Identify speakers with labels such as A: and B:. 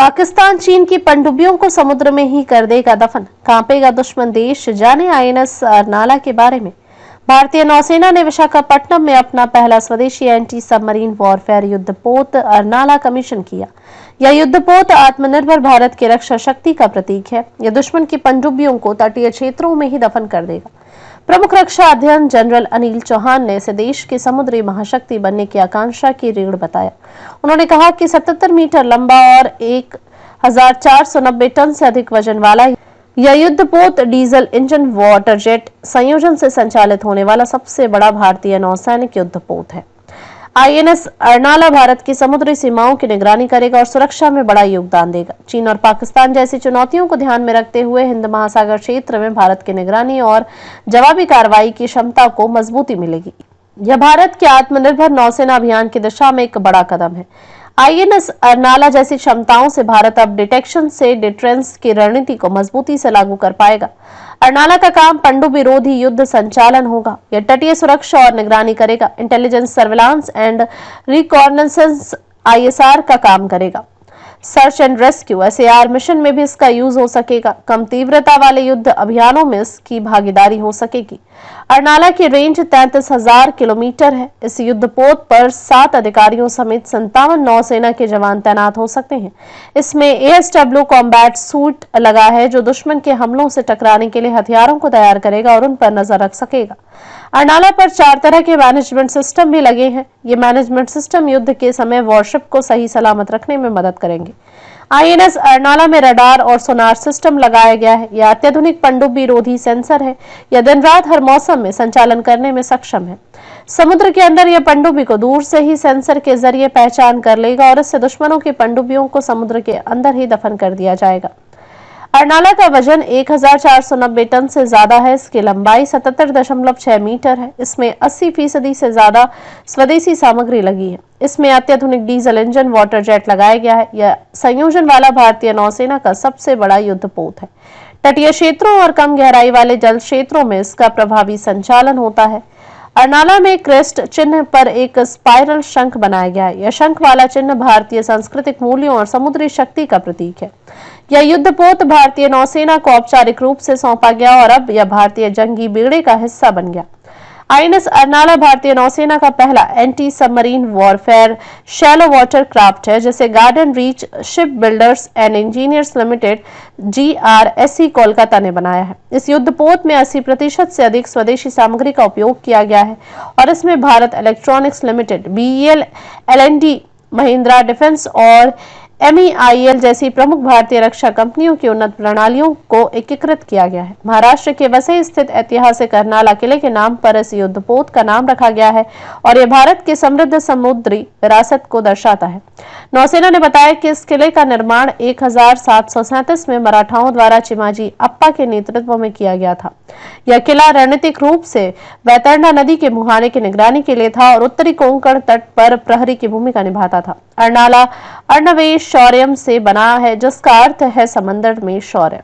A: पाकिस्तान चीन की पनडुब्बियों को समुद्र में ही कर देगा दफन, कांपेगा दुश्मन देश। जाने आईएनएस अर्नाला के बारे में। भारतीय नौसेना ने विशाखापट्टनम में अपना पहला स्वदेशी एंटी सबमरीन वॉरफेयर युद्धपोत अर्नाला कमीशन किया। यह युद्धपोत आत्मनिर्भर भारत की रक्षा शक्ति का प्रतीक है। यह दुश्मन की पनडुब्बियों को तटीय क्षेत्रों में ही दफन कर देगा। प्रमुख रक्षा अध्ययन जनरल अनिल चौहान ने इसे देश की समुद्री महाशक्ति बनने की आकांक्षा की रीढ़ बताया। उन्होंने कहा कि 77 मीटर लंबा और 1490 टन से अधिक वजन वाला यह युद्धपोत डीजल इंजन वाटर जेट संयोजन से संचालित होने वाला सबसे बड़ा भारतीय नौसैनिक युद्धपोत है। आईएनएस अर्नाला भारत की समुद्री सीमाओं की निगरानी करेगा और सुरक्षा में बड़ा योगदान देगा। चीन और पाकिस्तान जैसी चुनौतियों को ध्यान में रखते हुए हिंद महासागर क्षेत्र में भारत की निगरानी और जवाबी कार्रवाई की क्षमता को मजबूती मिलेगी। यह भारत के आत्मनिर्भर नौसेना अभियान की दिशा में एक बड़ा कदम है। आईएनएस अर्नाला जैसी क्षमताओं से भारत अब डिटेक्शन से डिफेंस की रणनीति को मजबूती से लागू कर पाएगा। अर्नाला का काम पनडुब्बी विरोधी युद्ध संचालन होगा। यह तटीय सुरक्षा और निगरानी करेगा। इंटेलिजेंस, सर्विलांस एंड रिकॉर्नेसेंस आईएसआर का काम करेगा। Search and rescue SAR mission में भी इसका यूज हो सकेगा। कम तीव्रता वाले युद्ध अभियानों में इसकी भागीदारी हो सकेगी। अर्नाला की रेंज 33,000 किलोमीटर है। इस युद्धपोत पर 7 अधिकारियों समेत 57 नौसेना के जवान तैनात हो सकते हैं। इसमें एएसडब्ल्यू कॉम्बैट सूट लगा है जो दुश्मन के हमलों से टकराने के लिए हथियारों को तैयार करेगा और उन पर नजर रख सकेगा। अर्नाला पर 4 तरह के मैनेजमेंट सिस्टम भी लगे हैं। ये मैनेजमेंट सिस्टम युद्ध के समय वॉरशिप को सही सलामत रखने में मदद करेंगे। आईएनएस अर्नाला में रडार और सोनार सिस्टम लगाया गया है। यह अत्याधुनिक पनडुब्बी रोधी सेंसर है। यह दिन रात हर मौसम में संचालन करने में सक्षम है। समुद्र के अंदर यह पनडुब्बी को दूर से ही सेंसर के जरिए पहचान कर लेगा और इससे दुश्मनों की पनडुब्बियों को समुद्र के अंदर ही दफन कर दिया जाएगा। अर्नाला का वजन 1490 टन से ज्यादा है। इसकी लंबाई 77.6 मीटर है। इसमें 80% से ज्यादा स्वदेशी सामग्री लगी है। इसमें अत्याधुनिक डीजल इंजन वाटर जेट लगाया गया है। यह संयोजन वाला भारतीय नौसेना का सबसे बड़ा युद्धपोत है। तटीय क्षेत्रों और कम गहराई वाले जल क्षेत्रों में इसका प्रभावी संचालन होता है। अर्नाला में क्रेस्ट चिन्ह पर एक स्पाइरल शंख बनाया गया है। यह शंख वाला चिन्ह भारतीय सांस्कृतिक मूल्यों और समुद्री शक्ति का प्रतीक है। यह युद्धपोत भारतीय नौसेना को औपचारिक रूप से सौंपा गया और अब यह भारतीय जंगी बेड़े का हिस्सा बन गया। आईएनएस अर्नाला भारतीय नौसेना का पहला anti submarine warfare shallow water craft है, जिसे garden reach ship builders and engineers limited GRSE Kolkata ने बनाया है। इस युद्धपोत में 80% से अधिक स्वदेशी सामग्री का उपयोग किया गया है और इसमें Bharat electronics limited, BEL, L&T, Mahindra defence और MEIL जैसी प्रमुख भारतीय रक्षा कंपनियों की उन्नत प्रणालियों को एकीकृत किया गया है। महाराष्ट्र के वसई स्थित ऐतिहासिक अर्नाला किले के नाम पर इस युद्धपोत का नाम रखा गया है और यह भारत की समृद्ध समुद्री विरासत को दर्शाता है। नौसेना ने बताया कि इस किले का निर्माण 1737 में मराठाओं द्वारा चिमाजी अप्पा के नेतृत्व में किया गया था। यह किला रणनीतिक रूप से वैतरणा नदी के मुहाने की निगरानी के लिए था और उत्तरी कोंकण तट पर प्रहरी की भूमिका निभाता था। अर्नाला अर्णवे शौर्यम से बना है, जिसका अर्थ है समंदर में शौर्य।